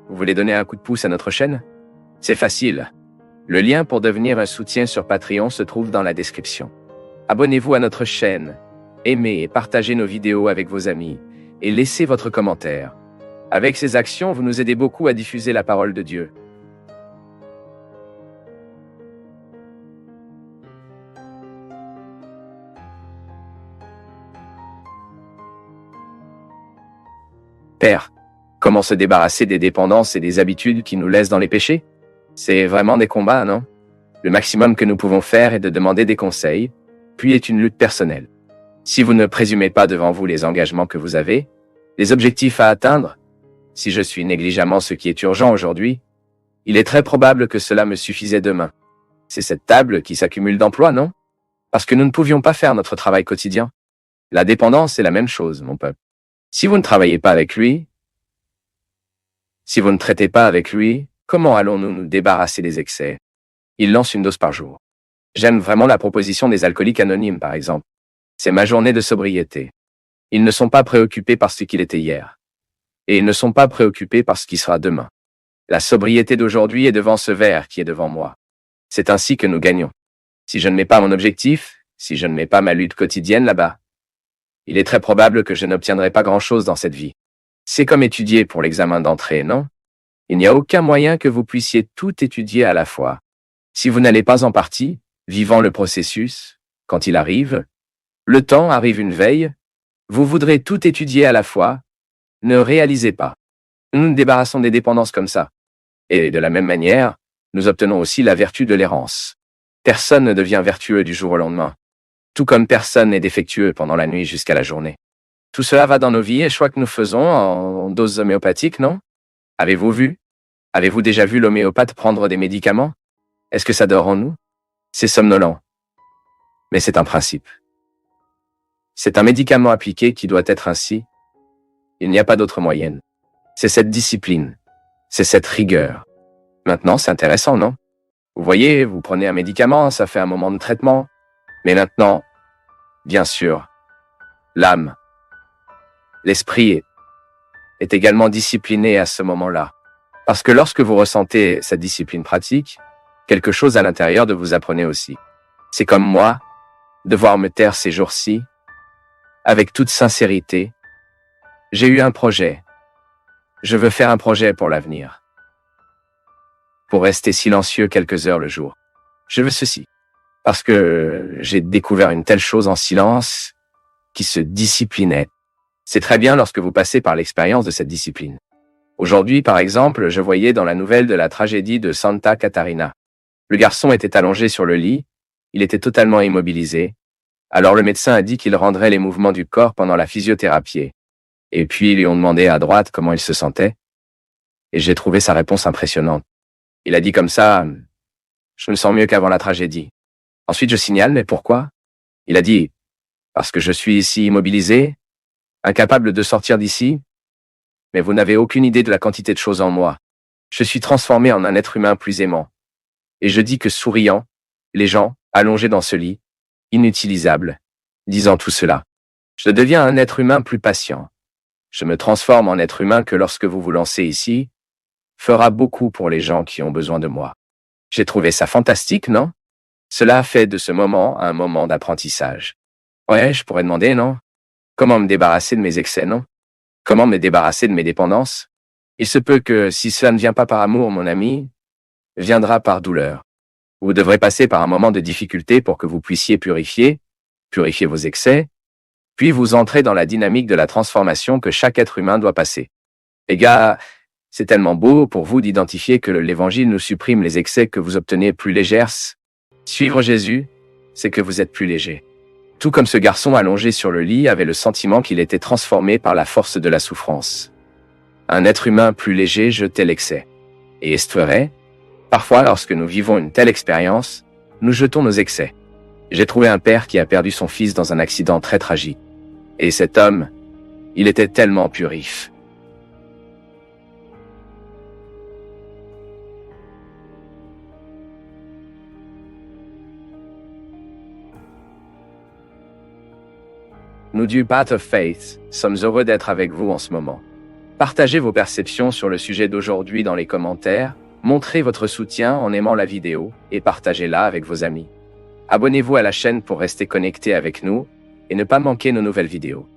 Vous voulez donner un coup de pouce à notre chaîne? C'est facile. Le lien pour devenir un soutien sur Patreon se trouve dans la description. Abonnez-vous à notre chaîne, aimez et partagez nos vidéos avec vos amis, et laissez votre commentaire. Avec ces actions, vous nous aidez beaucoup à diffuser la parole de Dieu. Père, comment se débarrasser des dépendances et des habitudes qui nous laissent dans les péchés? C'est vraiment des combats, non? Le maximum que nous pouvons faire est de demander des conseils, puis est une lutte personnelle. Si vous ne présumez pas devant vous les engagements que vous avez, les objectifs à atteindre, si je suis négligemment ce qui est urgent aujourd'hui, il est très probable que cela me suffisait demain. C'est cette table qui s'accumule d'emplois, non? Parce que nous ne pouvions pas faire notre travail quotidien. La dépendance est la même chose, mon peuple. Si vous ne travaillez pas avec lui, si vous ne traitez pas avec lui, comment allons-nous nous débarrasser des excès? Il lance une dose par jour. J'aime vraiment la proposition des alcooliques anonymes, par exemple. C'est ma journée de sobriété. Ils ne sont pas préoccupés par ce qu'il était hier. Et ils ne sont pas préoccupés par ce qui sera demain. La sobriété d'aujourd'hui est devant ce verre qui est devant moi. C'est ainsi que nous gagnons. Si je ne mets pas mon objectif, si je ne mets pas ma lutte quotidienne là-bas, il est très probable que je n'obtiendrai pas grand-chose dans cette vie. C'est comme étudier pour l'examen d'entrée, non? Il n'y a aucun moyen que vous puissiez tout étudier à la fois. Si vous n'allez pas en partie, vivant le processus, quand il arrive, le temps arrive une veille, vous voudrez tout étudier à la fois, ne réalisez pas. Nous nous débarrassons des dépendances comme ça. Et de la même manière, nous obtenons aussi la vertu de l'errance. Personne ne devient vertueux du jour au lendemain. Tout comme personne n'est défectueux pendant la nuit jusqu'à la journée. Tout cela va dans nos vies et choix que nous faisons en doses homéopathiques, non? Avez-vous déjà vu l'homéopathe prendre des médicaments? Est-ce que ça dort en nous? C'est somnolent. Mais c'est un principe. C'est un médicament appliqué qui doit être ainsi. Il n'y a pas d'autre moyenne. C'est cette discipline. C'est cette rigueur. Maintenant, c'est intéressant, non? Vous voyez, vous prenez un médicament, ça fait un moment de traitement. Mais maintenant, bien sûr, l'âme, l'esprit est également discipliné à ce moment-là. Parce que lorsque vous ressentez cette discipline pratique, quelque chose à l'intérieur de vous apprenez aussi. C'est comme moi, devoir me taire ces jours-ci, avec toute sincérité. J'ai eu un projet. Je veux faire un projet pour l'avenir. Pour rester silencieux quelques heures le jour. Je veux ceci. Parce que j'ai découvert une telle chose en silence qui se disciplinait. C'est très bien lorsque vous passez par l'expérience de cette discipline. Aujourd'hui, par exemple, je voyais dans la nouvelle de la tragédie de Santa Catarina. Le garçon était allongé sur le lit, il était totalement immobilisé. Alors le médecin a dit qu'il rendrait les mouvements du corps pendant la physiothérapie. Et puis ils lui ont demandé à droite comment il se sentait. Et j'ai trouvé sa réponse impressionnante. Il a dit comme ça, « Je me sens mieux qu'avant la tragédie. » Ensuite, je signale, mais pourquoi? Il a dit, parce que je suis ici immobilisé, incapable de sortir d'ici, mais vous n'avez aucune idée de la quantité de choses en moi. Je suis transformé en un être humain plus aimant. Et je dis que souriant, les gens, allongés dans ce lit, inutilisables, disant tout cela. Je deviens un être humain plus patient. Je me transforme en être humain que lorsque vous vous lancez ici, fera beaucoup pour les gens qui ont besoin de moi. J'ai trouvé ça fantastique, non? Cela a fait de ce moment un moment d'apprentissage. Ouais, je pourrais demander, non? Comment me débarrasser de mes excès, non? Comment me débarrasser de mes dépendances? Il se peut que, si cela ne vient pas par amour, mon ami, viendra par douleur. Vous devrez passer par un moment de difficulté pour que vous puissiez purifier vos excès, puis vous entrez dans la dynamique de la transformation que chaque être humain doit passer. Les gars, c'est tellement beau pour vous d'identifier que l'Évangile nous supprime les excès que vous obtenez plus légers. Suivre Jésus, c'est que vous êtes plus léger. Tout comme ce garçon allongé sur le lit avait le sentiment qu'il était transformé par la force de la souffrance. Un être humain plus léger jetait l'excès. Et est vrai, parfois lorsque nous vivons une telle expérience, nous jetons nos excès. J'ai trouvé un père qui a perdu son fils dans un accident très tragique. Et cet homme, il était tellement purif. Nous du Path of Faith sommes heureux d'être avec vous en ce moment. Partagez vos perceptions sur le sujet d'aujourd'hui dans les commentaires, montrez votre soutien en aimant la vidéo et partagez-la avec vos amis. Abonnez-vous à la chaîne pour rester connecté avec nous et ne pas manquer nos nouvelles vidéos.